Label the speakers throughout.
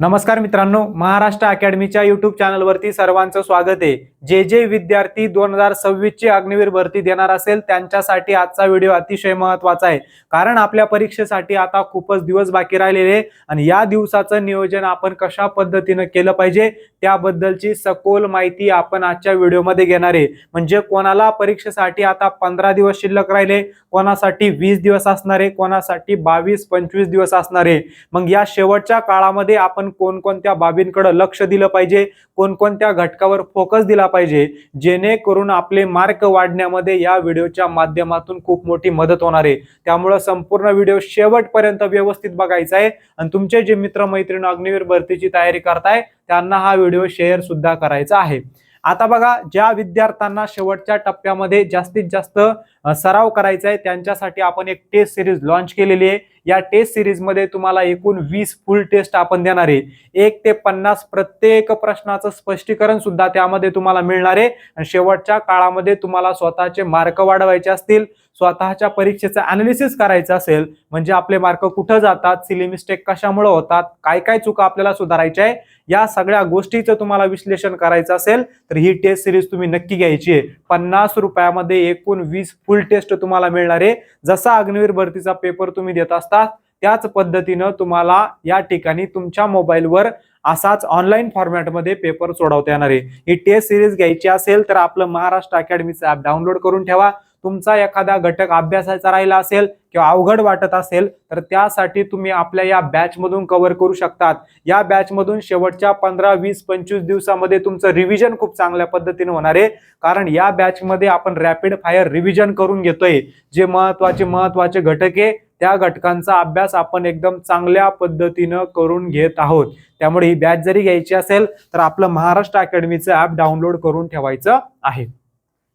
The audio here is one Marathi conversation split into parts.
Speaker 1: नमस्कार मित्रांनो, महाराष्ट्र अकॅडमीच्या YouTube चॅनलवरती सर्वांचं स्वागत आहे। जे विद्यार्थी 2026 ची अग्निवीर भरती देणार असेल त्यांच्यासाठी आजचा व्हिडिओ अतिशय महत्त्वाचा आहे। कारण आपल्या परीक्षेसाठी आता खूपच दिवस बाकी राहिलेले आणि या दिवसाचं नियोजन आपण कशा पद्धतीने केलं पाहिजे त्याबद्दलची सखोल माहिती आपण आजच्या व्हिडिओमध्ये घेणार आहे। म्हणजे कोणाला परीक्षेसाठी आता 15 दिवस शिल्लक राहिले, कोणासाठी 20 दिवस असणार आहे, कोणासाठी 22-25 दिवस असणार आहे। मग या शेवटच्या काळामध्ये आपण कोणकोणत्या बाबींकडे लक्ष दिलं पाहिजे, कोणकोणत्या घटकावर फोकस दिला पाहिजे, जेणेकरून आपले मार्क वाढण्यामध्ये या व्हिडिओच्या माध्यमातून खूप मोठी मदत होणार आहे। त्यामुळे संपूर्ण व्हिडिओ शेवटपर्यंत व्यवस्थित बघायचा आहे आणि तुमचे जे मित्र-मैत्रिणी अग्निवीर भरतीची तयारी करताय त्यांना हा व्हिडिओ शेअर सुद्धा करायचा आहे। आता बघा, ज्या विद्यार्थ्यांना शेवटच्या टप्प्यामध्ये जास्तीत जास्त सराव करायचा आहे त्यांच्यासाठी आपण एक टेस्ट सिरीज लॉन्च केलेली आहे। या टेस्ट सिरीज मध्ये तुम्हाला एकूण 20 फुल टेस्ट आपण देणार आहे। 1 ते 50 प्रत्येक प्रश्नाचं स्पष्टीकरण सुद्धा त्यामध्ये तुम्हाला मिळणार आहे आणि शेवटच्या काळामध्ये तुम्हाला स्वतःचे मार्क वाढवायचे असतील, स्वतःच्या परीक्षेचं अनालिसिस करायचं असेल, म्हणजे आपले मार्क कुठे जातात, सिली मिस्टेक कशामुळे होतात, काय काय चुका आपल्याला सुधारायच्या आहे, या सगळ्या गोष्टीचं तुम्हाला विश्लेषण करायचं असेल तर ही टेस्ट सिरीज तुम्ही नक्की घ्यायची आहे। 50 रुपयामध्ये एकूण 20 फुल टेस्ट तुम्हाला मिळणार आहे। जसा अग्निवीर भरतीचा पेपर तुम्ही देत असता त्याच पद्धतीने तुम्हाला या ठिकाणी तुमच्या मोबाईलवर असाच ऑनलाईन फॉर्मॅटमध्ये पेपर सोडवता येणार आहे। ही टेस्ट सिरीज घ्यायची असेल तर आपलं महाराष्ट्र अकॅडमीचं ॲप डाउनलोड करून ठेवा। तुमचा एखादा घटक अभ्यासाचा राहिला असेल किंवा अवघड वाटत असेल तर त्यासाठी तुम्ही आपल्या या बॅच मधून कव्हर करू शकतात। या बॅच मधून शेवटच्या 15, 20, 25 दिवसामध्ये तुमचं रिव्हिजन खूप चांगल्या पद्धतीने होणार आहे। कारण या बॅच मध्ये आपण रॅपिड फायर रिव्हिजन करून घेतोय। जे महत्त्वाचे घटक आहे त्या घटकांचा अभ्यास आपण एकदम चांगल्या पद्धतीने करून घेत आहोत। त्यामुळे ही बॅच जरी घ्यायची असेल तर आपलं महाराष्ट्र अकॅडमीचं ॲप डाउनलोड करून ठेवायचं आहे।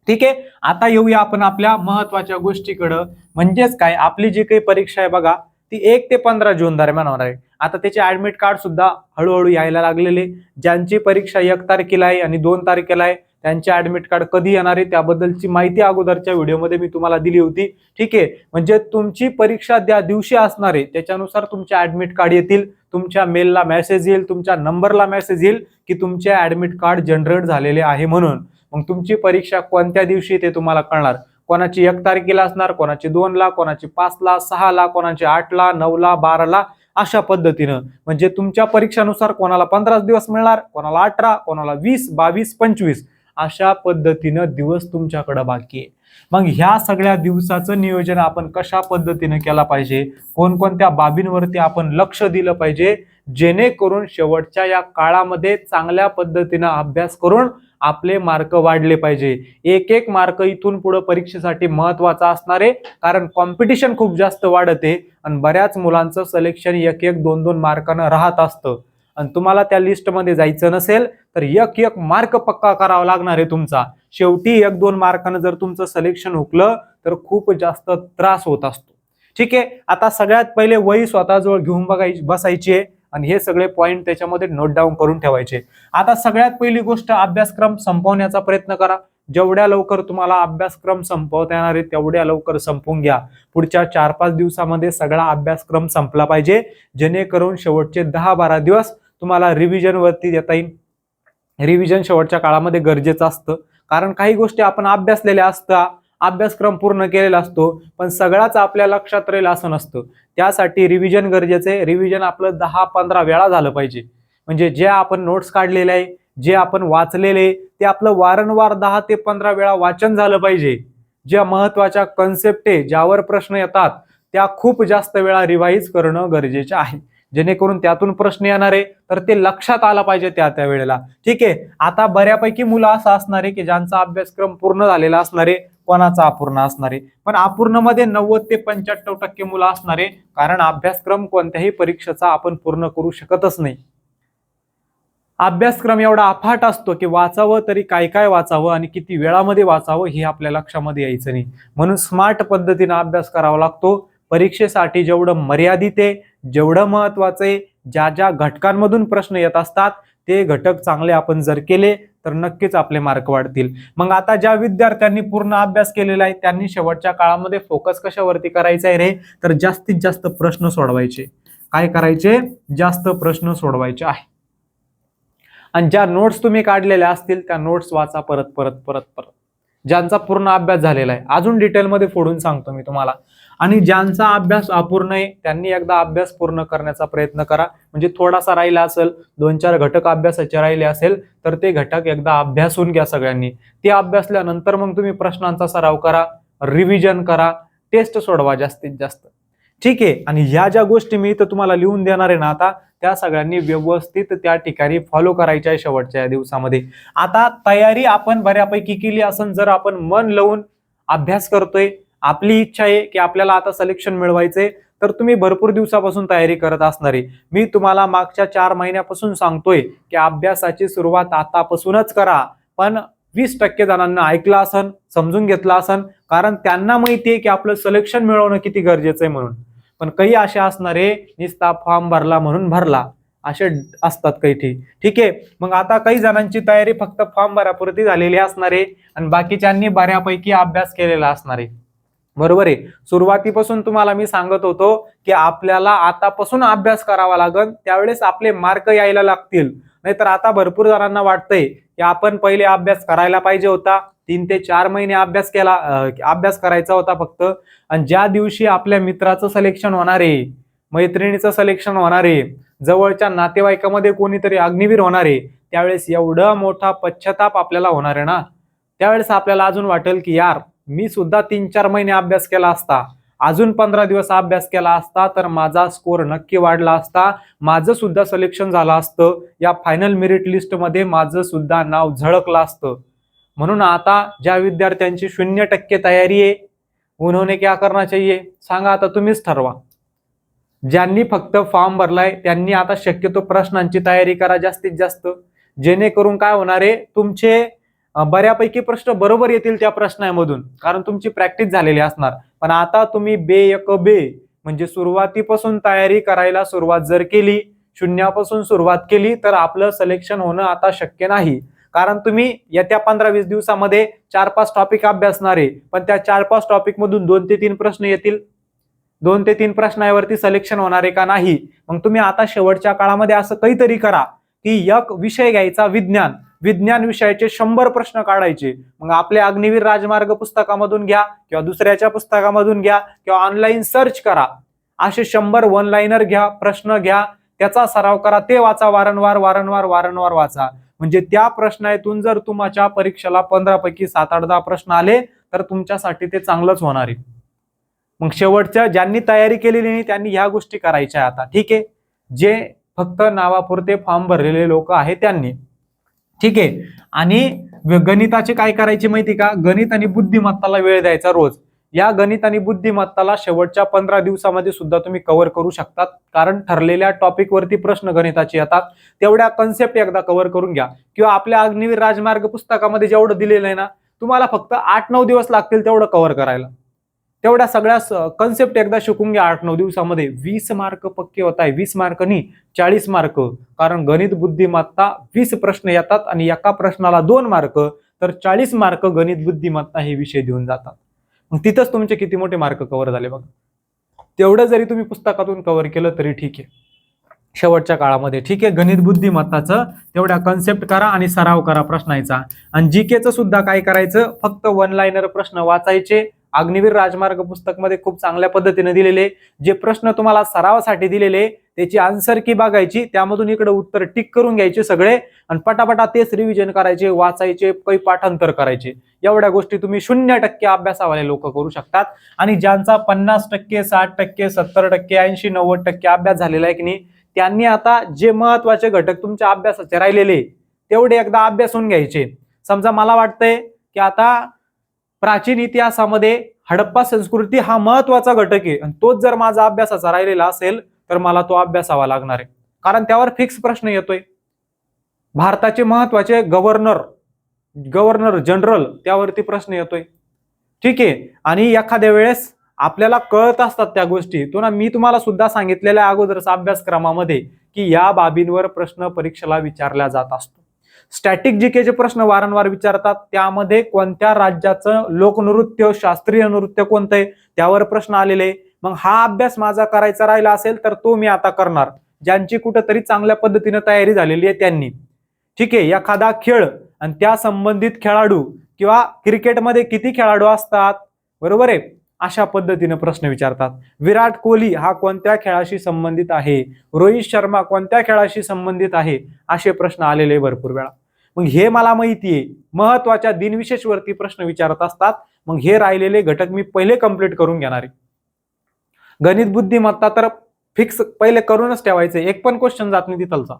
Speaker 1: ठीक आहे, आता येऊया आपण आपल्या महत्त्वाच्या गोष्टीकडे, म्हणजेच काय, आपली जी काही परीक्षा आहे बघा ती 1 ते 15 जून दरम्यान होणार आहे। आता त्याचे ऍडमिट कार्ड सुद्धा हळूहळू यायला लागलेले। ज्यांची परीक्षा 1 तारखेला आहे आणि 2 तारखेला आहे त्यांचे ऍडमिट कार्ड कधी येणार आहे त्याबद्दलची माहिती अगोदरच्या व्हिडिओमध्ये मी तुम्हाला दिली होती। ठीक आहे, म्हणजे तुमची परीक्षा त्या दिवशी असणार आहे त्याच्यानुसार तुमचे ऍडमिट कार्ड येतील, तुमच्या मेलला मेसेज येईल, तुमच्या नंबरला मेसेज येईल की तुमचे ऍडमिट कार्ड जनरेट झालेले आहे म्हणून। मग तुमची परीक्षा कोणत्या दिवशी ते तुम्हाला कळणार। कोणाची 1 तारखेला असणार, कोणाची 2 ला, कोणाची 5 ला, 6 ला, कोणाची 8 ला, 9 ला, 12 ला, अशा पद्धतीनं। म्हणजे तुमच्या परीक्षानुसार कोणाला 15 दिवस मिळणार, कोणाला 18, कोणाला 20, 22, 25 अशा पद्धतीनं दिवस तुमच्याकडे बाकी आहे। मग ह्या सगळ्या दिवसाचं नियोजन आपण कशा पद्धतीने केला पाहिजे, कोणकोणत्या बाबींवरती आपण लक्ष दिलं पाहिजे, जेणेकरून शेवटच्या या काळामध्ये चांगल्या पद्धतीने अभ्यास करून आपले मार्क वाढले पाहिजे। एक मार्क इथून पुढे परीक्षेसाठी महत्त्वाचा असणार आहे। कारण कॉम्पिटिशन खूप जास्त वाढते आणि बऱ्याच मुलांचं सिलेक्शन 1-1, 2-2 मार्कानं राहत असतं आणि तुम्हाला त्या लिस्ट मध्ये जायचं नसेल तर 1-1 मार्क पक्का करावा लागणार आहे तुमचा। शेवटी 1-2 मार्कानं जर तुमचं सिलेक्शन हुकलं तर खूप जास्त त्रास होत असतो। ठीक आहे, आता सगळ्यात पहिले वही स्वतःजवळ घेऊन बसायची आहे आणि हे सगळे पॉइंट त्याच्यामध्ये नोट डाऊन करून ठेवायचे। आता सगळ्यात पहिली गोष्ट, अभ्यासक्रम संपवण्याचा प्रयत्न करा। जेवढ्या लवकर तुम्हाला अभ्यासक्रम संपवता येणार आहे तेवढ्या लवकर संपवून घ्या। पुढच्या 4-5 दिवसामध्ये सगळा अभ्यासक्रम संपला पाहिजे, जेणेकरून शेवटचे 10-12 दिवस तुम्हाला रिव्हिजन वरती देता येईल। रिव्हिजन शेवटच्या काळामध्ये गरजेचं असतं, कारण काही गोष्टी आपण अभ्यासलेल्या असतात, अभ्यासक्रम पूर्ण केलेला असतो, पण सगळाच आपल्या लक्षात राहील असं नसतं। त्यासाठी रिव्हिजन गरजेचं आहे। रिव्हिजन आपलं 10-15 वेळा झालं पाहिजे। म्हणजे जे आपण नोट्स काढलेले आहे, जे आपण वाचलेले ते आपलं वारंवार 10 ते 15 वेळा वाचन झालं पाहिजे। ज्या महत्त्वाच्या कन्सेप्ट आहे, ज्यावर प्रश्न येतात त्या खूप जास्त वेळा रिवाइज करणं गरजेचं आहे, जेणेकरून त्यातून प्रश्न येणार आहे तर ते लक्षात आला पाहिजे त्या वेळेला। ठीक आहे, आता बऱ्यापैकी मुलं असं असणार आहे की ज्यांचा अभ्यासक्रम पूर्ण झालेला असणार आहे, कोणाचा अपूर्ण असणार आहे, पण अपूर्ण मध्ये 90 ते 95% मुलं असणार आहे। कारण अभ्यासक्रम कोणत्याही परीक्षेचा आपण पूर्ण करू शकतच नाही। अभ्यासक्रम एवढा अफाट असतो की वाचावं तरी काय काय वाचावं आणि किती वेळामध्ये वाचावं हे आपल्या लक्षामध्ये यायचं नाही। म्हणून स्मार्ट पद्धतीने अभ्यास करावा लागतो। परीक्षेसाठी जेवढं मर्यादित आहे, जेवढं महत्त्वाचं आहे, ज्या घटकांमधून प्रश्न येत असतात ते घटक चांगले आपण जर केले तर नक्कीच आपले मार्क वाढतील। मग आता ज्या विद्यार्थ्यांनी पूर्ण अभ्यास केलेला आहे त्यांनी शेवटच्या काळामध्ये फोकस कशावरती करायचा आहे रे, तर जास्तीत जास्त प्रश्न सोडवायचे। काय करायचे, जास्त प्रश्न सोडवायचे आहे. आणि ज्या नोट्स तुम्ही काढलेल्या असतील त्या नोट्स वाचा परत परत परत परत. ज्यांचा पूर्ण अभ्यास झालेला आहे, अजून डिटेलमध्ये फोडून सांगतो मी तुम्हाला. आणि ज्यांचा अभ्यास अपूर्ण आहे त्यांनी एकदा अभ्यास पूर्ण करण्याचा प्रयत्न करा. म्हणजे थोडासा राहिला असेल, 2-4 घटक अभ्यासाचे राहिले असेल तर ते घटक एकदा अभ्यासून घ्या सगळ्यांनी. ते अभ्यासल्यानंतर मग तुम्ही प्रश्नांचा सराव करा, रिव्हिजन करा, टेस्ट सोडवा जास्तीत जास्त. ठीक आहे. आणि ह्या ज्या गोष्टी मी इथं तुम्हाला लिहून देणार आहे ना आता, त्या सगळ्यांनी व्यवस्थित त्या ठिकाणी फॉलो करायच्या आहे शेवटच्या या दिवसामध्ये. आता तयारी आपण बऱ्यापैकी केली असेल, जर आपण मन लावून अभ्यास करतोय, आपली इच्छा आहे की आपल्याला आता सिलेक्शन मिळवायचंय, तर तुम्ही भरपूर दिवसापासून तयारी करत असणार आहे. मी तुम्हाला मागच्या 4 महिन्यापासून सांगतोय की अभ्यासाची सुरुवात आतापासूनच करा. पण 20% जणांना ऐकलं असन, समजून घेतलं असन, कारण त्यांना माहिती आहे की आपलं सिलेक्शन मिळवणं किती गरजेचं आहे म्हणून. पण काही असे असणारे नुसता फॉर्म भरला म्हणून भरला, असे असतात काही. ठीक आहे. मग आता काही जणांची तयारी फक्त फॉर्म भरापुरती झालेली असणार आहे आणि बाकीच्यांनी बऱ्यापैकी अभ्यास केलेला असणार आहे. बरोबर आहे. सुरुवातीपासून तुम्हाला मी सांगत होतो की आपल्याला आतापासून अभ्यास करावा लागेल, त्यावेळेस आपले मार्क यायला लागतील. नाहीतर आता भरपूर जणांना वाटतंय की आपण पहिले अभ्यास करायला पाहिजे होता, 3 ते 4 महिने अभ्यास करायचा होता फक्त. आणि ज्या दिवशी आपल्या मित्राचं सिलेक्शन होणार आहे, मैत्रिणीचं सिलेक्शन होणार आहे, जवळच्या नातेवाईकामध्ये कोणीतरी अग्निवीर होणार आहे, त्यावेळेस एवढा मोठा पश्चाताप आपल्याला होणार आहे ना. त्यावेळेस आपल्याला अजून वाटेल की यार, मी सुद्धा 3-4 महिने अभ्यास केला असता, अजून 15 दिवस अभ्यास केला असता तर माझा स्कोर नक्की वाढला असता, माझं सुद्धा सिलेक्शन झालं असतं, या फायनल मेरिट लिस्ट मध्ये माझं सुद्धा नाव झळकलं असतं. म्हणून आता ज्या विद्यार्थ्यांची 0% तयारी आहे, उन्होंने क्या करना चाहिए सांगा, आता तुम्हीच ठरवा. ज्यांनी फक्त फॉर्म भरलाय त्यांनी आता शक्यतो प्रश्नांची तयारी करा जास्तीत जास्त, जेणेकरून काय होणार आहे, तुमचे बऱ्यापैकी प्रश्न बरोबर येतील त्या प्रश्नांमधून, कारण तुमची प्रॅक्टिस झालेली असणार. पण आता तुम्ही बे म्हणजे सुरुवातीपासून तयारी करायला सुरुवात जर केली, शून्यापासून सुरुवात केली, तर आपलं सिलेक्शन होणं आता शक्य नाही. कारण तुम्ही येत्या 15-20 दिवसामध्ये 4-5 टॉपिक अभ्यासणार आहे, पण त्या 4-5 टॉपिक मधून 2 ते 3 प्रश्न येतील. 2 ते 3 प्रश्नावरती सिलेक्शन होणार आहे का नाही. मग तुम्ही आता शेवटच्या काळामध्ये असं काहीतरी करा की एक विषय घ्यायचा, विज्ञान विषयाचे 100 प्रश्न काढायचे. मग आपल्या अग्निवीर राजमार्ग पुस्तकामधून घ्या किंवा दुसऱ्याच्या पुस्तकामधून घ्या किंवा ऑनलाईन सर्च करा, असे 100 वन लाईनर घ्या, प्रश्न घ्या, त्याचा सराव करा, ते वाचा, वारंवार वाचा. म्हणजे त्या प्रश्नातून जर तुमच्या परीक्षेला 15 पैकी 7-8-10 प्रश्न आले तर तुमच्यासाठी ते चांगलंच होणार आहे. मग शेवटच्या ज्यांनी तयारी केलेली नाही त्यांनी ह्या गोष्टी करायच्या आता. ठीक आहे. जे फक्त नावापुरते फॉर्म भरलेले लोक आहेत त्यांनी. ठीक आहे. आणि गणिताचे काय करायचे माहिती का, गणित आणि बुद्धिमत्ताला वेळ द्यायचा रोज. या गणित आणि बुद्धिमत्ताला शेवटच्या 15 दिवसामध्ये सुद्धा तुम्ही कव्हर करू शकतात, कारण ठरलेल्या टॉपिक वरती प्रश्न गणिताचे येतात. तेवढ्या कन्सेप्ट एकदा कव्हर करून घ्या. किंवा आपल्या अग्निवीर राजमार्ग पुस्तकामध्ये जेवढं दिलेलं आहे ना, तुम्हाला फक्त 8-9 दिवस लागतील तेवढं कव्हर करायला. तेवढ्या सगळ्या कन्सेप्ट एकदा शिकून घ्या 8-9 दिवसामध्ये. 20 मार्क पक्के होत आहे. 20 मार्क नाही, 40 मार्क. कारण गणित बुद्धिमत्ता 20 प्रश्न येतात आणि एका प्रश्नाला 2 मार्क, तर 40 मार्क गणित बुद्धिमत्ता हे विषय देऊन जातात. मग तिथंच तुमचे किती मोठे मार्क कव्हर झाले बघा. तेवढं जरी तुम्ही पुस्तकातून कव्हर केलं तरी ठीक आहे शेवटच्या काळामध्ये. ठीक आहे. गणित बुद्धिमत्ताचं तेवढ्या कन्सेप्ट करा आणि सराव करा प्रश्नांचा. आणि जीकेचं सुद्धा काय करायचं, फक्त वन लाईनर प्रश्न वाचायचे. अग्निवीर राजमार्ग पुस्तक मध्ये खूप चांगल्या पद्धतीने दिलेले जे प्रश्न तुम्हाला सरावासाठी दिलेले, त्याची आन्सर की बघायची, त्यामधून इकडे उत्तर टिक करून घ्यायचे सगळे आणि पटापटा तेच रिव्हिजन करायचे, वाचायचे, काही पाठांतर करायचे. एवढ्या गोष्टी तुम्ही 0% अभ्यासावाले लोक करू शकतात. आणि ज्यांचा 50%, 60%, 70%, 80-90% अभ्यास झालेला आहे की नाही, त्यांनी आता जे महत्वाचे घटक तुमच्या अभ्यासाचे राहिलेले तेवढे एकदा अभ्यासून घ्यायचे. समजा मला वाटतंय की आता प्राचीन इतिहासामध्ये हडप्पा संस्कृती हा महत्वाचा घटक आहे आणि तोच जर माझा अभ्यासाचा राहिलेला असेल तर मला तो अभ्यासावा लागणार आहे, कारण त्यावर फिक्स प्रश्न येतोय. भारताचे महत्वाचे गव्हर्नर जनरल त्यावरती प्रश्न येतोय. ठीक आहे. आणि एखाद्या वेळेस आपल्याला कळत असतात त्या गोष्टी. मी तुम्हाला सुद्धा सांगितलेल्या अगोदरच अभ्यासक्रमामध्ये की या बाबींवर प्रश्न परीक्षेला विचारला जात असतो. स्टॅटिक जीकेचे प्रश्न वारंवार विचारतात. त्यामध्ये कोणत्या राज्याचं लोकनृत्य, शास्त्रीय नृत्य कोणतं आहे त्यावर प्रश्न आलेले. मग हा अभ्यास माझा करायचा राहिला असेल तर तो मी आता करणार, ज्यांची कुठंतरी चांगल्या पद्धतीने तयारी झालेली आहे त्यांनी. ठीक आहे, एखादा खेळ आणि त्या संबंधित खेळाडू किंवा क्रिकेटमध्ये किती खेळाडू असतात, बरोबर आहे, अशा पद्धतीने प्रश्न विचारतात. विराट कोहली हा कोणत्या खेळाशी संबंधित आहे, रोहित शर्मा कोणत्या खेळाशी संबंधित आहे, असे प्रश्न आलेले भरपूर वेळा. मग हे मला माहिती आहे, महत्वाच्या दिनविशेष वरती प्रश्न विचारत असतात. मग हे राहिलेले घटक मी पहिले कंप्लीट करून घेणार आहे. गणित बुद्धिमत्ता तर फिक्स पहिले करूनच ठेवायचे, एक पण क्वेश्चन जात नाही तिथलचा.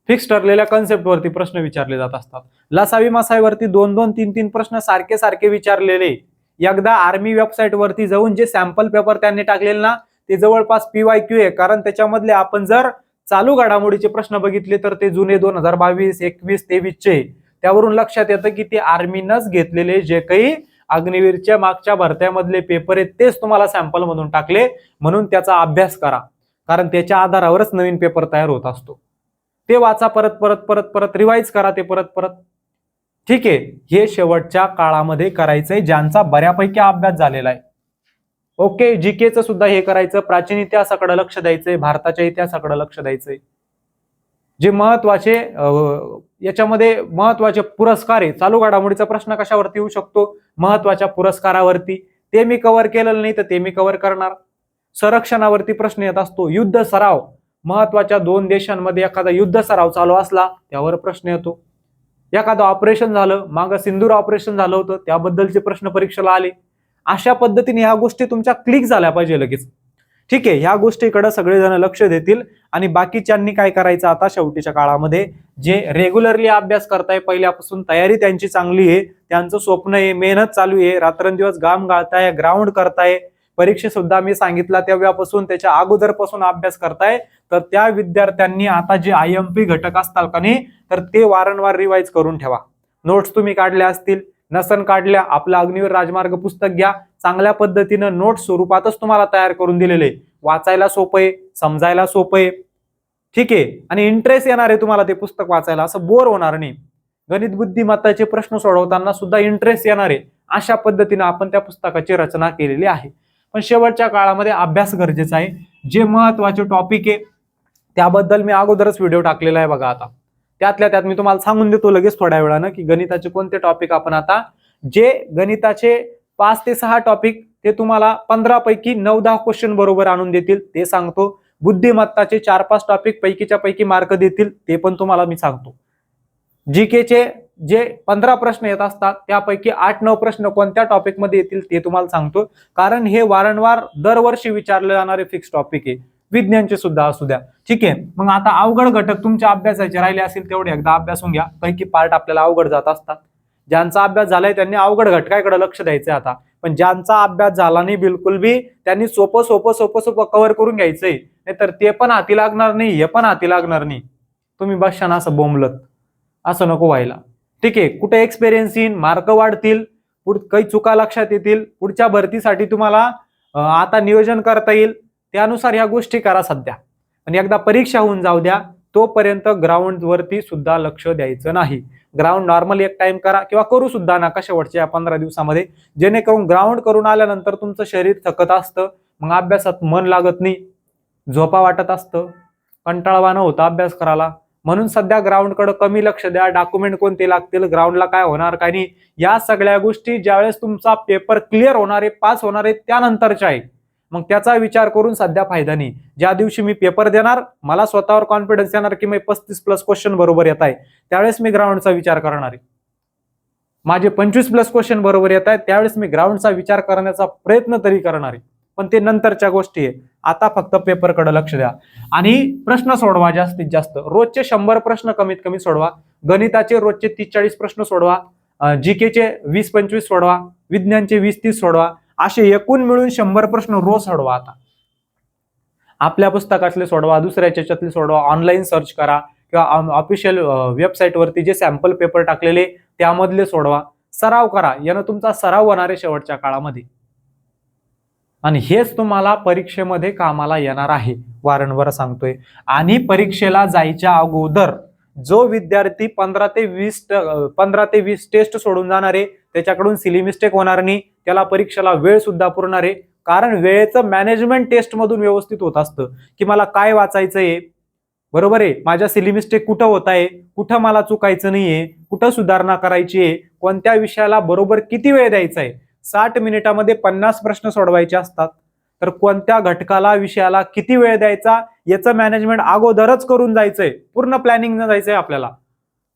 Speaker 1: फिक्स ठरलेल्या कन्सेप्ट वरती प्रश्न विचारले जात असतात. लसावी मसावीवरती 2-2, 3-3 प्रश्न सारखे सारखे विचारलेले. एकदा आर्मी वेबसाईट वरती जाऊन जे सॅम्पल पेपर त्यांनी टाकलेले ना, ते जवळपास PYQ आहे. कारण त्याच्यामधले आपण जर चालू घडामोडीचे प्रश्न बघितले तर ते जुने 2022, 21, 23 चे. त्यावरून लक्षात येतं की ते आर्मीनंच घेतलेले जे काही अग्निवीरच्या मागच्या भरत्यामधले पेपर आहेत तेच तुम्हाला सॅम्पल मधून टाकले. म्हणून त्याचा अभ्यास करा, कारण त्याच्या आधारावरच नवीन पेपर तयार होत असतो. ते वाचा, परत परत परत परत रिवाइज करा ते परत परत. ठीक आहे, हे शेवटच्या काळामध्ये करायचंय ज्यांचा बऱ्यापैकी अभ्यास झालेला आहे. ओके, जीकेचं सुद्धा हे करायचं, प्राचीन इतिहासाकडे लक्ष द्यायचंय, भारताच्या इतिहासाकडे लक्ष द्यायचंय. जे महत्वाचे याच्यामध्ये महत्वाचे पुरस्कार आहे, चालू घडामोडीचा प्रश्न कशावरती येऊ शकतो, महत्वाच्या पुरस्कारावरती, ते मी कव्हर केलेलं नाही तर ते मी कव्हर करणार. संरक्षणावरती प्रश्न येत असतो, युद्ध सराव, महत्वाच्या 2 देशांमध्ये एखादा युद्ध सराव चालू असला त्यावर प्रश्न येतो. एखादं ऑपरेशन झालं, मागं सिंदूर ऑपरेशन झालं होतं, त्याबद्दलचे प्रश्न परीक्षेला आले. अशा पद्धतीने ह्या गोष्टी तुमच्या क्लिक झाल्या पाहिजे लगेच. ठीक आहे, ह्या गोष्टीकडे सगळेजण लक्ष देतील. आणि बाकीच्यांनी काय करायचं आता शेवटीच्या काळामध्ये, जे रेग्युलरली अभ्यास करताय, पहिल्यापासून तयारी त्यांची चांगली आहे, त्यांचं स्वप्न आहे, मेहनत चालू आहे, रात्रंदिवस घाम गाळताय, ग्राउंड करताय, परीक्षे सुद्धा मी सांगितला तेव्हापासून त्याच्या अगोदरपासून अभ्यास करताय, तर त्या विद्यार्थ्यांनी आता जे IMP घटक असतात का नाही, तर ते वारंवार रिवाइज करून ठेवा. नोट्स तुम्ही काढल्या असतील, नसन काढल्या, आपलं अग्निवीर राजमार्ग पुस्तक घ्या, चांगल्या पद्धतीनं नोट्स स्वरूपातच तुम्हाला तयार करून दिलेले, वाचायला सोपं आहे, समजायला सोपं आहे. ठीक आहे, आणि इंटरेस्ट येणार आहे तुम्हाला ते पुस्तक वाचायला, असं बोर होणार नाही. गणित बुद्धिमत्ताचे प्रश्न सोडवताना सुद्धा इंटरेस्ट येणार आहे, अशा पद्धतीने आपण त्या पुस्तकाची रचना केलेली आहे. पण शेवटच्या काळामध्ये अभ्यास गरजेचा आहे. जे महत्वाचे टॉपिक आहे त्याबद्दल मी अगोदरच व्हिडिओ टाकलेला आहे बघा. आता त्यातल्या त्यात मी तुम्हाला सांगून देतो लगेच थोड्या वेळानं की गणिताचे कोणते टॉपिक आपण आता, जे गणिताचे 5 ते 6 टॉपिक ते तुम्हाला 15 पैकी 9-10 क्वेश्चन बरोबर आणून देतील ते सांगतो. बुद्धिमत्ताचे 4-5 टॉपिक पैकीच्या पैकी मार्क देतील ते पण तुम्हाला मी सांगतो. जीकेचे जे 15 प्रश्न येत असतात त्यापैकी 8-9 प्रश्न कोणत्या टॉपिक मध्ये येतील ते तुम्हाला सांगतो, कारण हे वारंवार दरवर्षी विचारले जाणारे फिक्स टॉपिक आहे. विज्ञानचे सुद्धा असू द्या. ठीक आहे, मग आता अवघड घटक तुमच्या अभ्यासाचे राहिले असतील तेवढे एकदा अभ्यासून घ्या. पैकी पार्ट आपल्याला अवघड जात असतात. ज्यांचा अभ्यास झालाय त्यांनी अवघड घटकाकडे लक्ष द्यायचंय आता, पण ज्यांचा अभ्यास झाला नाही बिलकुल बी त्यांनी सोपं सोपं सोपं सोपं कव्हर करून घ्यायचंय, नाहीतर ते पण हाती लागणार नाही, हे पण हाती लागणार नाही. तुम्ही बसशाना असं बोंबलत, असं नको व्हायला. ठीक आहे, कुठे एक्सपिरियन्स येईल, मार्क वाढतील, काही चुका लक्षात येतील, पुढच्या भरतीसाठी तुम्हाला आता नियोजन करता येईल, त्यानुसार ह्या गोष्टी करा सध्या. आणि एकदा परीक्षा होऊन जाऊ द्या, तोपर्यंत ग्राउंड वरती सुद्धा लक्ष द्यायचं नाही. ग्राउंड नॉर्मल एक टाइम करा किंवा करू सुद्धा नका शेवटच्या 15 दिवसामध्ये, जेणेकरून ग्राउंड करून आल्यानंतर तुमचं शरीर थकत असतं, मग अभ्यासात मन लागत नाही, झोपा वाटत असतं, कंटाळवाणं होतं अभ्यास करायला. म्हणून सध्या ग्राउंडकडे कमी लक्ष द्या. डॉक्युमेंट कोणते लागतील, ग्राउंडला काय होणार काय नाही, या सगळ्या गोष्टी ज्यावेळेस तुमचा पेपर क्लिअर होणार आहे, पास होणार आहे त्यानंतरच्या आहे. मग त्याचा विचार करून सध्या फायदा नाही. ज्या दिवशी मी पेपर देणार, मला स्वतःवर कॉन्फिडन्स येणार की मी 35+ क्वेश्चन बरोबर येत आहे, त्यावेळेस मी ग्राउंडचा विचार करणार आहे. माझे 25+ क्वेश्चन बरोबर येत आहेत, त्यावेळेस मी ग्राउंडचा विचार करण्याचा प्रयत्न तरी करणार आहे. पण ते नंतरच्या गोष्टी आहे. आता फक्त पेपरकडे लक्ष द्या आणि प्रश्न सोडवा जास्तीत जास्त. रोजचे 100 प्रश्न कमीत कमी सोडवा. गणिताचे रोजचे 30-40 प्रश्न सोडवा, जीकेचे 20-25 सोडवा, विज्ञानचे 20-30 सोडवा, असे एकूण मिळून 100 प्रश्न रोज सोडवा. आता आपल्या पुस्तकातले सोडवा, दुसऱ्याच्या याच्यातले सोडवा, ऑनलाईन सर्च करा किंवा ऑफिशियल वेबसाईट वरती जे सॅम्पल पेपर टाकलेले त्यामधले सोडवा. सराव करा, यानं तुमचा सराव होणार आहे शेवटच्या काळामध्ये, आणि हेच तुम्हाला परीक्षेमध्ये कामाला येणार आहे, वारंवार सांगतोय. आणि परीक्षेला जायच्या अगोदर जो विद्यार्थी 15 ते 20 टेस्ट सोडून जाणार आहे त्याच्याकडून सिली मिस्टेक होणार नाही, त्याला परीक्षेला वेळ सुद्धा पुरणार आहे. कारण वेळेचं मॅनेजमेंट टेस्ट मधून व्यवस्थित होत असतं की मला काय वाचायचंय, बरोबर आहे, माझ्या सिली मिस्टेक कुठं होत आहे, कुठं मला चुकायचं नाहीये, कुठं सुधारणा करायची आहे, कोणत्या विषयाला बरोबर किती वेळ द्यायचा आहे. 60 मिनिटामध्ये 50 प्रश्न सोडवायचे असतात, तर कोणत्या घटकाला विषयाला किती वेळ द्यायचा याचं मॅनेजमेंट अगोदरच करून जायचंय, पूर्ण प्लॅनिंगनं जायचंय आपल्याला.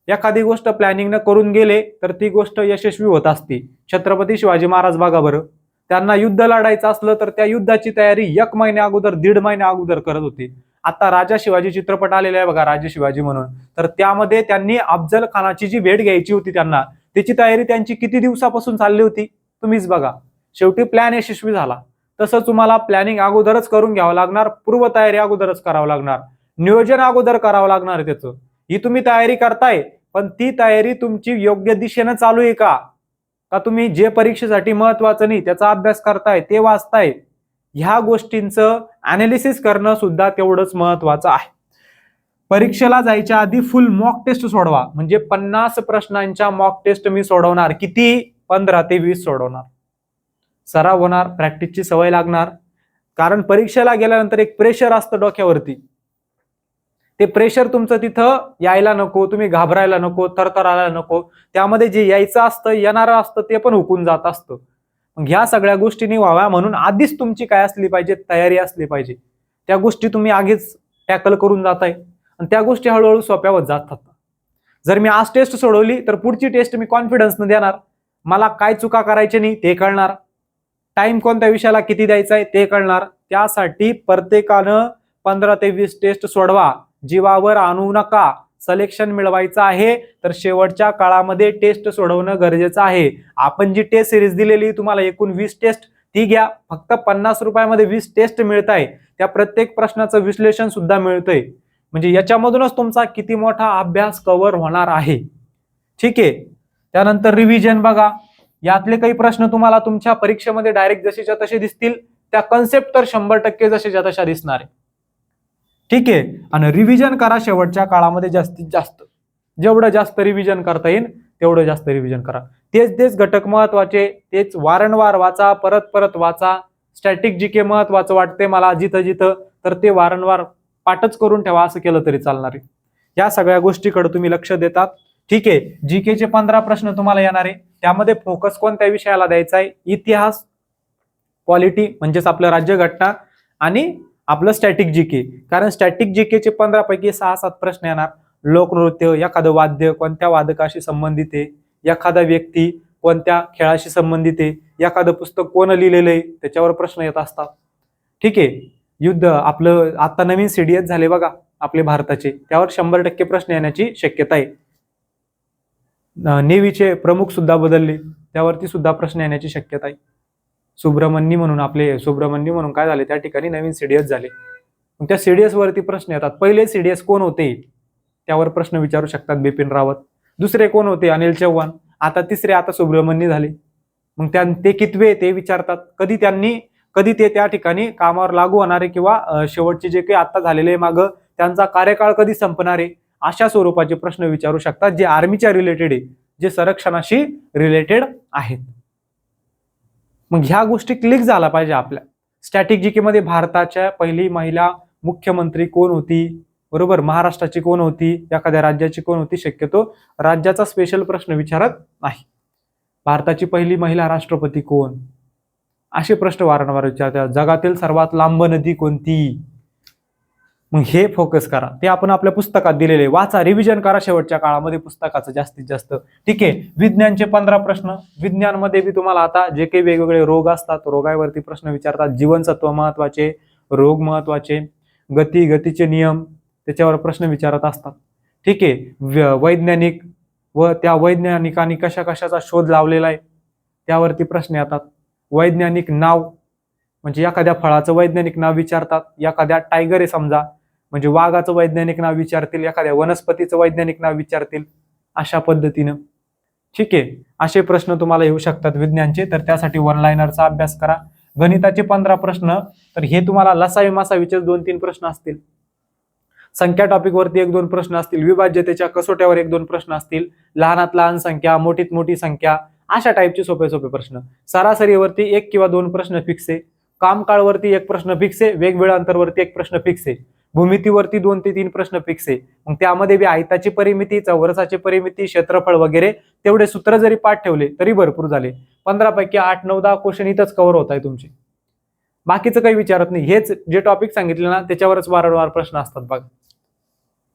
Speaker 1: एखादी गोष्ट प्लॅनिंगनं करून गेले तर ती गोष्ट यशस्वी होत असते. छत्रपती शिवाजी महाराज बघा बरं, त्यांना युद्ध लढायचं असलं तर त्या युद्धाची तयारी 1 महिन्या अगोदर, 1.5 महिन्या अगोदर करत होती. आता राजा शिवाजी चित्रपट आलेला आहे बघा, राजे शिवाजी म्हणून, तर त्यामध्ये त्यांनी अफजल खानाची जी भेट घ्यायची होती त्यांना, त्याची तयारी त्यांची किती दिवसापासून चालली होती तुम्हीच बघा. शेवटी प्लॅन यशस्वी झाला. तसं तुम्हाला प्लॅनिंग अगोदरच करून घ्यावं लागणार, पूर्व तयारी अगोदरच करावं लागणार, नियोजन अगोदर करावं लागणार त्याचं. ही तुम्ही तयारी करताय, पण ती तयारी तुमची योग्य दिशेनं चालू आहे का तुम्ही जे परीक्षेसाठी महत्वाचं नाही त्याचा अभ्यास करताय, ते वाचताय, ह्या गोष्टींचं अनालिसिस करणं सुद्धा तेवढंच महत्वाचं आहे. परीक्षेला जायच्या आधी फुल मॉक टेस्ट सोडवा. म्हणजे 50 प्रश्नांच्या मॉक टेस्ट मी सोडवणार. किती? 15 ते 20 सोडवणार. सराव होणार, प्रॅक्टिसची सवय लागणार. कारण परीक्षेला गेल्यानंतर एक प्रेशर असतं डोक्यावरती, ते प्रेशर तुमचं तिथं यायला नको, तुम्ही घाबरायला नको, थरथरायला नको. त्यामध्ये जे यायचं असतं, येणारं असतं, ते पण हुकून जात असतं. मग ह्या सगळ्या गोष्टी व्हाव्या म्हणून आधीच तुमची काय असली पाहिजे, तयारी असली पाहिजे. त्या गोष्टी तुम्ही आधीच टॅकल करून जाताय आणि त्या गोष्टी हळूहळू सोप्या होत जातात. जर मी आज टेस्ट सोडवली तर पुढची टेस्ट मी कॉन्फिडन्सने देणार, मला काय चुका करायचे नाही ते कळणार, टाइम कोणत्या विषयाला किती द्यायचा आहे ते कळणार. त्यासाठी प्रत्येकानं 15 ते 20 टेस्ट सोडवा. जीवावर आणू नका. सिलेक्शन मिळवायचं आहे तर शेवटच्या काळामध्ये टेस्ट सोडवणं गरजेचं आहे. आपण जी टेस्ट सिरीज दिलेली तुम्हाला एकूण 20 टेस्ट, ती घ्या. फक्त 50 रुपयामध्ये 20 टेस्ट मिळत आहे. त्या प्रत्येक प्रश्नाचं विश्लेषण सुद्धा मिळतंय. म्हणजे याच्यामधूनच तुमचा किती मोठा अभ्यास कव्हर होणार आहे. ठीक आहे. त्यानंतर रिव्हिजन बघा. यातले काही प्रश्न तुम्हाला तुमच्या परीक्षेमध्ये डायरेक्ट जसेच्या तसे दिसतील, त्या कन्सेप्ट तर 100% जसेच्या तशा दिसणार आहे. ठीक आहे. आणि रिव्हिजन करा शेवटच्या काळामध्ये जास्तीत जास्त. जेवढं जास्त रिव्हिजन करता येईल तेवढं जास्त रिव्हिजन करा. तेच घटक महत्वाचे, तेच वारंवार वाचा, परत परत वाचा. स्टॅटिक जीके महत्वाचं वाटते मला जिथं जिथं, तर ते वारंवार पाठच करून ठेवा, असं केलं तरी चालणार आहे. या सगळ्या गोष्टीकडे तुम्ही लक्ष देतात. ठीक आहे. जीकेचे 15 प्रश्न तुम्हाला येणार आहे. त्यामध्ये फोकस कोणत्या विषयाला द्यायचा आहे? इतिहास, पॉलिटी म्हणजेच आपलं राज्यघटना आणि आपलं स्टॅटिक जीके. कारण स्टॅटिक जीकेचे 15 पैकी 6-7 प्रश्न येणार. लोकनृत्य, एखादं वाद्य कोणत्या वादकाशी संबंधित आहे, एखादा व्यक्ती कोणत्या खेळाशी संबंधित आहे, एखादं पुस्तक कोण लिहिलेलं आहे त्याच्यावर प्रश्न येत असतात. ठीक आहे. युद्ध आपलं आता नवीन सीडीएस झाले बघा आपले भारताचे, त्यावर 100% प्रश्न येण्याची शक्यता आहे. नेव्हीचे प्रमुख सुद्धा बदलले, त्यावरती सुद्धा प्रश्न येण्याची शक्यता आहे. सुब्रमण्य म्हणून काय झाले त्या ठिकाणी नवीन सीडीएस झाले. मग त्या सीडीएस वरती प्रश्न येतात. पहिले सीडीएस कोण होते त्यावर प्रश्न विचारू शकतात बिपिन रावत. दुसरे कोण होते? अनिल चव्हाण. आता तिसरे आता सुब्रमण्य झाले. मग ते कितवे ते विचारतात. कधी ते त्या ठिकाणी कामावर लागू होणारे किंवा शेवटचे जे काही आता झालेले मागं त्यांचा कार्यकाळ कधी संपणार आहे, अशा स्वरूपाचे प्रश्न विचारू शकतात, जे आर्मीच्या रिलेटेड आहे, जे संरक्षणाशी रिलेटेड आहेत. मग ह्या गोष्टी क्लिक झाला पाहिजे आपल्या. स्टॅटिक जीके मध्ये भारताच्या पहिली महिला मुख्यमंत्री कोण होती, बरोबर, महाराष्ट्राची कोण होती, एखाद्या राज्याची कोण होती. शक्यतो राज्याचा स्पेशल प्रश्न विचारत नाही. भारताची पहिली महिला राष्ट्रपती कोण, असे प्रश्न वारंवार विचारतात. जगातील सर्वात लांब नदी कोणती. मग हे फोकस करा. ते आपण आपल्या पुस्तकात दिलेले. वाचा, रिव्हिजन करा शेवटच्या काळामध्ये पुस्तकाचं जास्तीत जास्त. ठीक आहे. विज्ञानचे 15 प्रश्न. विज्ञानमध्ये बी तुम्हाला आता जे काही वेगवेगळे रोग असतात, रोगावरती प्रश्न विचारतात. जीवनसत्व महत्वाचे, रोग महत्वाचे, गतीचे नियम, त्याच्यावर प्रश्न विचारत असतात. ठीक आहे. वैज्ञानिक व त्या वैज्ञानिकांनी कशाचा शोध लावलेला आहे त्यावरती प्रश्न येतात. वैज्ञानिक नाव म्हणजे एखाद्या फळाचं वैज्ञानिक नाव विचारतात. एखाद्या टायगर आहे समजा, म्हणजे वाघाचं वैज्ञानिक नाव विचारतील, एखाद्या वनस्पतीचं वैज्ञानिक नाव विचारतील, अशा पद्धतीनं. ठीक आहे. असे प्रश्न तुम्हाला येऊ शकतात विज्ञानचे, तर त्यासाठी वन लाइनरचा अभ्यास करा. गणिताचे 15 प्रश्न, तर हे तुम्हाला लसावी मासावीचे 2-3 प्रश्न असतील. संख्या टॉपिक वरती 1-2 प्रश्न असतील. विभाज्यतेच्या कसोट्यावर 1-2 प्रश्न असतील. लहानात लहान संख्या, मोठीत मोठी संख्या, अशा टाईपचे सोपे प्रश्न. सरासरीवरती 1 किंवा 2 प्रश्न फिक्स आहे. कामकाळवरती एक प्रश्न फिक्स आहे, वेगवेगळ्या अंतरवरती एक प्रश्न फिक्स आहे, भूमितीवरती 2 ते 3 प्रश्न फिक्स आहे. मग त्यामध्ये बी आयताची परिमिती, चौरसाची परिमिती, क्षेत्रफळ वगैरे तेवढे सूत्र जरी पाठ ठेवले तरी भरपूर झाले. 15 पैकी 8, 9, 10 क्वेश्चन इथंच कव्हर होत आहे तुमचे. बाकीचं काही विचारत नाही, हेच जे टॉपिक सांगितले ना त्याच्यावरच वारंवार प्रश्न असतात बघा.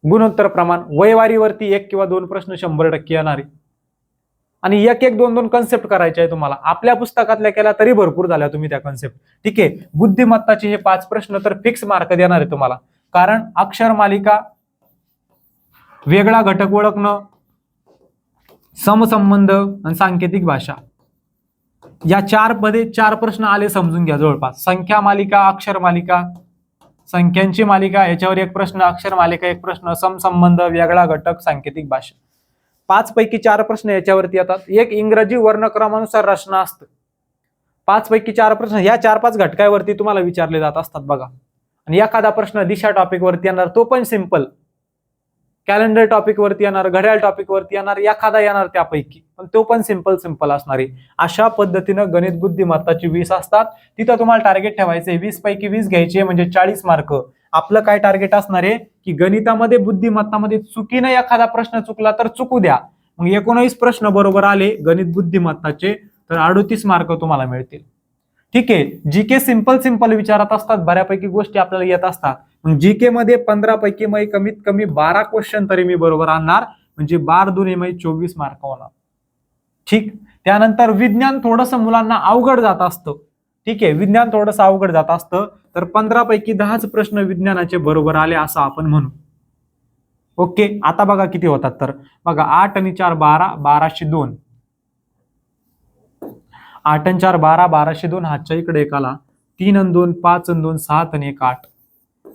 Speaker 1: गुणोत्तर प्रमाण, वयवारीवरती 1 किंवा 2 प्रश्न 100% येणारे आणि 1-1, 2-2 कन्सेप्ट करायचे आहे तुम्हाला. आपल्या पुस्तकातल्या केल्या तरी भरपूर झाल्या तुम्ही त्या कन्सेप्ट. ठीक आहे. बुद्धिमत्ताचे हे 5 प्रश्न तर फिक्स मार्क देणार आहे तुम्हाला, कारण अक्षर मालिका, वेगळा घटक ओळखणं, समसंबंध आणि सांकेतिक भाषा, या 4 मध्ये 4 प्रश्न आले समजून घ्या जवळपास. संख्या मालिका, अक्षर मालिका, संख्यांची मालिका, याच्यावर 1 प्रश्न, अक्षर मालिका 1 प्रश्न, समसंबंध, वेगळा घटक, सांकेतिक भाषा. 5 पैकी 4 प्रश्न याच्यावरती येतात. 1 इंग्रजी वर्णक्रमानुसार रचना असतं. 5 पैकी 4 प्रश्न ह्या 4-5 घटकावरती तुम्हाला विचारले जात असतात बघा. आणि एखादा प्रश्न दिशा टॉपिक वरती येणार, तो पण सिंपल. कॅलेंडर टॉपिक वरती येणार, घड्याळ टॉपिक वरती येणार, एखादा येणार त्यापैकी, पण तो पण सिंपल असणार आहे. अशा पद्धतीनं गणित बुद्धिमत्ताची 20 असतात. तिथं तुम्हाला टार्गेट ठेवायचंय 20 पैकी 20 घ्यायचे म्हणजे 40 मार्क. आपलं काय टार्गेट असणार आहे की गणितामध्ये बुद्धिमत्तामध्ये चुकीने एखादा प्रश्न चुकला तर चुकू द्या. मग 19 प्रश्न बरोबर आले गणित बुद्धिमत्ताचे तर 38 मार्क तुम्हाला मिळतील. ठीक आहे. जीके सिंपल विचारत असतात, बऱ्यापैकी गोष्टी आपल्याला येत असतात. मग जीके मध्ये 15 पैकी कमीत कमी 12 क्वेश्चन तरी मी बरोबर आणणार, म्हणजे 12 दुने 24 मार्क होणार. ठीक. त्यानंतर विज्ञान थोडंसं मुलांना अवघड जात असतं. ठीक आहे. विज्ञान थोडंसं अवघड जात असतं, तर 15 पैकी 10 प्रश्न विज्ञानाचे बरोबर आले असं आपण म्हणू. ओके. आता बघा किती होतात, तर बघा 8 आणि 4 12, 1202. 8 आणि 4 12, 1202. हातच्या इकडे एक आला. 3 आणि 2 5 आणि 2 7 आणि 1 8.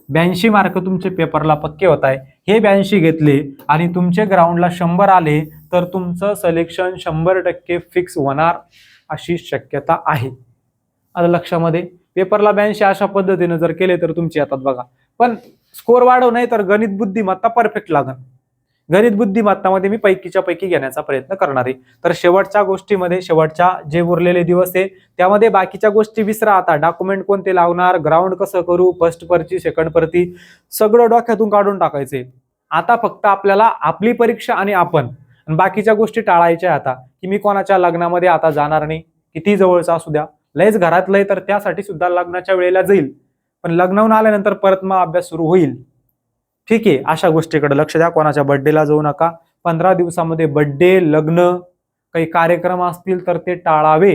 Speaker 1: 82 मार्क तुमचे पेपरला पक्के होत आहे. हे 82 घेतले आणि तुमचे ग्राउंडला 100 आले तर तुमचं सिलेक्शन 100% फिक्स होणार अशी शक्यता आहे. आता लक्षामध्ये पेपरला 82 अशा पद्धतीने जर केले तर तुमचे येतात बघा. पण स्कोर वाढव नाही तर गणित बुद्धिमत्ता परफेक्ट लागन. गणित बुद्धिमत्तामध्ये मी पैकीच्या पैकी घेण्याचा प्रयत्न करणार आहे. तर शेवटच्या गोष्टीमध्ये, शेवटच्या जे उरलेले दिवस आहे त्यामध्ये बाकीच्या गोष्टी विसरा. आता डॉक्युमेंट कोणते लावणार, ग्राउंड कसं करू, फर्स्ट परची, सेकंड परती, सगळं डोक्यातून काढून टाकायचे. आता फक्त आपल्याला आपली परीक्षा आणि बाकीच्या गोष्टी टाळायच्या. आता की मी कोणाच्या लग्नामध्ये आता जाणार नाही, किती जवळचा असू द्या, लयच घरात लय तर त्यासाठी सुद्धा लग्नाच्या वेळेला जाईल, पण लग्नावून आल्यानंतर परत मग अभ्यास सुरू होईल. ठीक आहे. अशा गोष्टीकडे लक्ष द्या. कोणाच्या बर्थडेला जाऊ नका. 15 दिवसामध्ये बर्थडे, लग्न, काही कार्यक्रम असतील तर ते टाळावे.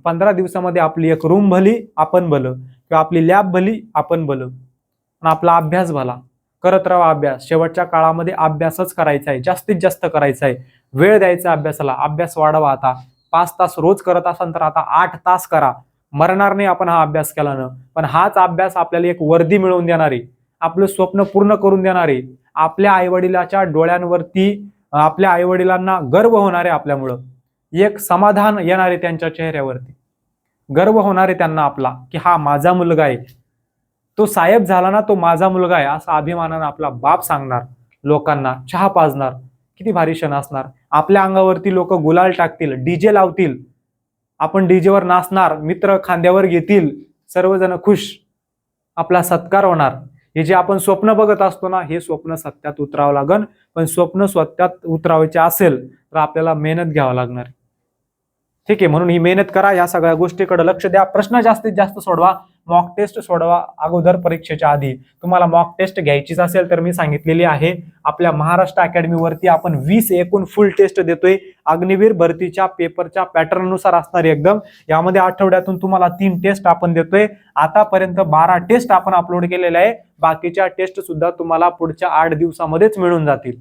Speaker 1: 15 दिवसामध्ये आपली एक रूम भली आपण भलं, किंवा आपली लॅब भली आपण भलं, आणि आपला अभ्यास भला. करत राहा अभ्यास. शेवटच्या काळामध्ये अभ्यासच करायचा आहे, जास्तीत जास्त करायचा आहे. वेळ द्यायचा अभ्यासाला. अभ्यास वाढवा. आता 5 तास रोज करत असाल तर आता 8 तास करा. मरणार नाही आपण हा अभ्यास केल्यानं, पण हाच अभ्यास आपल्याला एक वर्दी मिळवून देणार आहे, आपलं स्वप्न पूर्ण करून देणार आहे. आपल्या आईवडिलाच्या डोळ्यांवरती, आपल्या आईवडिलांना गर्व होणार आहे आपल्यामुळं. एक समाधान येणार आहे त्यांच्या चेहऱ्यावरती, गर्व होणार आहे त्यांना आपला की हा माझा मुलगा आहे, तो साहेब झाला ना तो माझा मुलगा आहे, असा अभिमानानं आपला बाप सांगणार लोकांना, चहा पाजणार. किती भारी क्षण असणार. आपल्या अंगावरती लोक गुलाल टाकतील, डीजे लावतील, आपण डीजेवर नाचणार, मित्र खांद्यावर घेतील, सर्वजण खुश, आपला सत्कार होणार. हे जे आपण स्वप्न बघत असतो ना, हे स्वप्न सत्यात उतरावं लागन. पण स्वप्न सत्यात उतरावायचे असेल तर आपल्याला मेहनत घ्यावं लागणार. ठीक आहे. म्हणून ही मेहनत करा, या सगळ्या गोष्टीकडे लक्ष द्या. प्रश्न जास्तीत जास्त सोडवा, मॉक टेस्ट सोडवा. अगोदर परीक्षेच्या आधी तुम्हाला मॉक टेस्ट घ्यायचीच असेल तर मी सांगितलेली आहे, आपल्या महाराष्ट्र अकॅडमीवरती आपण 20 एकूण फुल टेस्ट देतोय. अग्निवीर भरतीच्या पेपरच्या पॅटर्ननुसार असणारी एकदम. यामध्ये आठवड्यातून तुम्हाला 3 टेस्ट आपण देतोय. आतापर्यंत 12 टेस्ट आपण अपलोड केलेल्या आहे. बाकीच्या टेस्ट सुद्धा तुम्हाला पुढच्या 8 दिवसामध्येच मिळून जातील.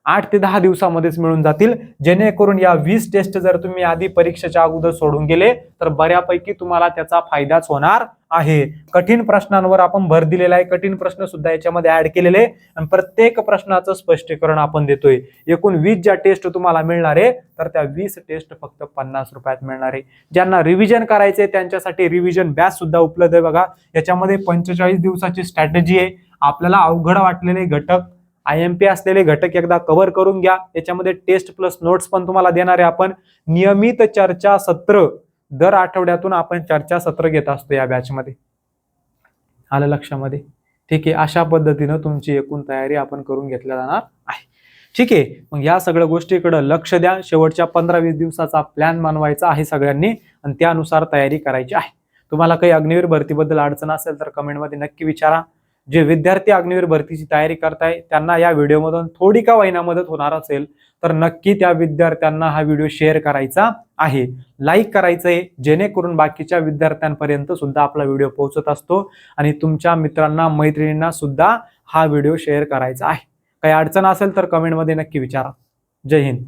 Speaker 1: 8 ते 10 दिवसामध्येच मिळून जातील. जेणेकरून या 20 टेस्ट जर तुम्ही आधी परीक्षेच्या अगोदर सोडून गेले तर बऱ्यापैकी तुम्हाला त्याचा फायदाच होणार आहे. कठीण प्रश्नांवर आपण भर दिलेला आहे. कठीण प्रश्न सुद्धा याच्यामध्ये ऍड केलेले आणि प्रत्येक प्रश्नाचं स्पष्टीकरण आपण देतोय. एकूण 20 ज्या टेस्ट तुम्हाला मिळणार आहे तर त्या 20 टेस्ट फक्त 50 रुपयात मिळणार आहे. ज्यांना रिव्हिजन करायचे त्यांच्यासाठी रिव्हिजन बॅच सुद्धा उपलब्ध आहे बघा. याच्यामध्ये 45 दिवसाची स्ट्रॅटेजी आहे. आपल्याला अवघड वाटलेले घटक, IMP असलेले घटक एकदा कव्हर करून घ्या. याच्यामध्ये टेस्ट प्लस नोट्स पण तुम्हाला देणार आहे आपण. नियमित चर्चा सत्र दर आठवड्यातून आपण चर्चासत्र घेत असतो या बॅचमध्ये. आलं लक्षामध्ये? ठीक आहे, अशा पद्धतीनं तुमची एकूण तयारी आपण करून घेतल्या जाणार आहे. ठीक आहे, मग या सगळ्या गोष्टीकडे लक्ष द्या. शेवटच्या 15-20 दिवसाचा प्लॅन बनवायचा आहे सगळ्यांनी आणि त्यानुसार तयारी करायची आहे. तुम्हाला काही अग्निवीर भरतीबद्दल अडचण असेल तर कमेंटमध्ये नक्की विचारा. जे विद्यार्थी अग्निवीर भरतीची तयारी करताय त्यांना या व्हिडिओमधून थोडी का होईना मदत होणार असेल तर नक्की त्या विद्यार्थ्यांना हा व्हिडिओ शेअर करायचा आहे, लाईक करायचं आहे, जेणेकरून बाकीच्या विद्यार्थ्यांपर्यंत सुद्धा आपला व्हिडिओ पोहोचत असतो आणि तुमच्या मित्रांना मैत्रिणींना सुद्धा हा व्हिडिओ शेअर करायचा आहे. काही अडचण असेल तर कमेंटमध्ये नक्की विचारा. जय हिंद.